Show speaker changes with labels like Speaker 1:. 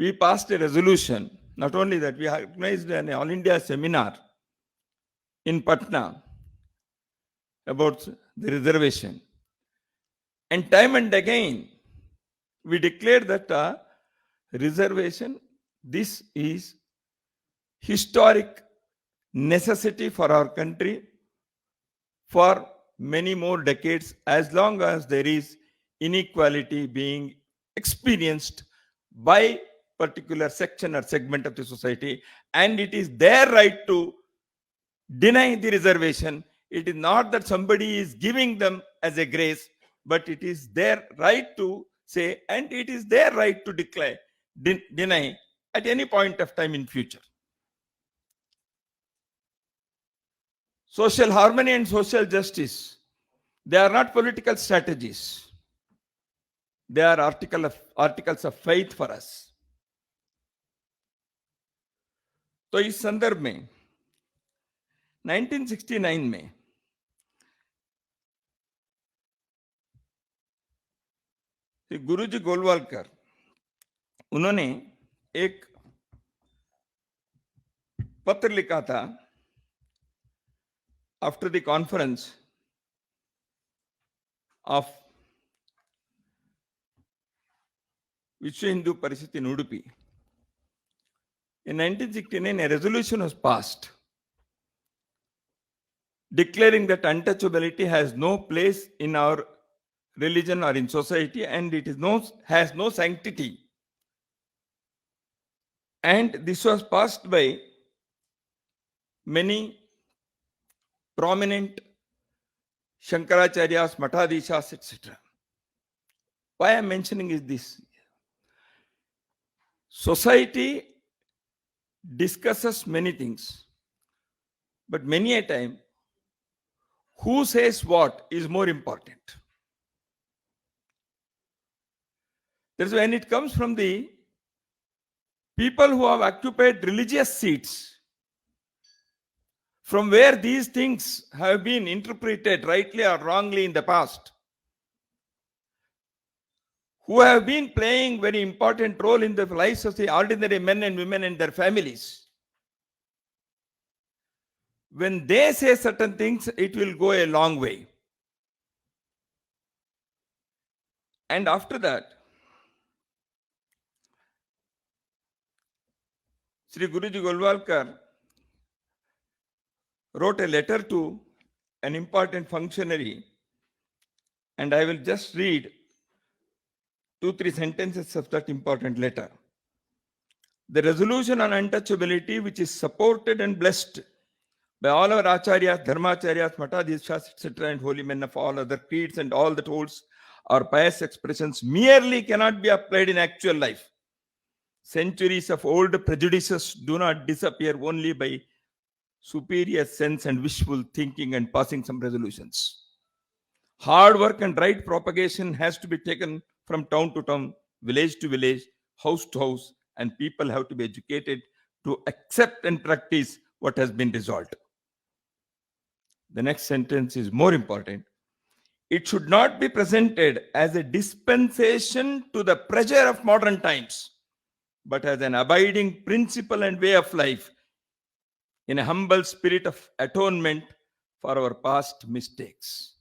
Speaker 1: we passed a resolution. Not only that, we organized an All India seminar in Patna about the reservation. And time and again, we declared that reservation, this is historic necessity for our country for many more decades, as long as there is inequality being experienced by particular section or segment of the society, and it is their right to deny the reservation. It is not that somebody is giving them as a grace, but it is their right to say, and it is their right to declare, deny at any point of time in future. Social harmony and social justice, they are not political strategies. They are articles of faith for us. तो इस संदर्भ में 1969 में गुरुजी गोलवालकर, उन्होंने एक पत्र लिखा था आफ्टर द कॉन्फ्रेंस ऑफ विश्व Hindu Parishad in Udupi. In 1969, a resolution was passed declaring that untouchability has no place in our religion or in society, and it has no sanctity. And this was passed by many prominent Shankaracharyas, Matadishas, etc. Why I am mentioning is this. Society discusses many things, but many a time, who says what is more important. That's when it comes from the people who have occupied religious seats, from where these things have been interpreted rightly or wrongly in the past, who have been playing very important role in the lives of the ordinary men and women and their families. When they say certain things, it will go a long way. And after that, Sri Guruji Golwalkar wrote a letter to an important functionary, and I will just read 2-3 sentences of that important letter. The resolution on untouchability, which is supported and blessed by all our acharyas, dharmacharyas, matadishas, etc., and holy men of all other creeds and all that holds our pious expressions, merely cannot be applied in actual life. Centuries of old prejudices do not disappear only by superior sense and wishful thinking and passing some resolutions. Hard work and right propagation has to be taken from town to town, village to village, house to house, and people have to be educated to accept and practice what has been resolved. The next sentence is more important. It should not be presented as a dispensation to the pressure of modern times, but as an abiding principle and way of life in a humble spirit of atonement for our past mistakes.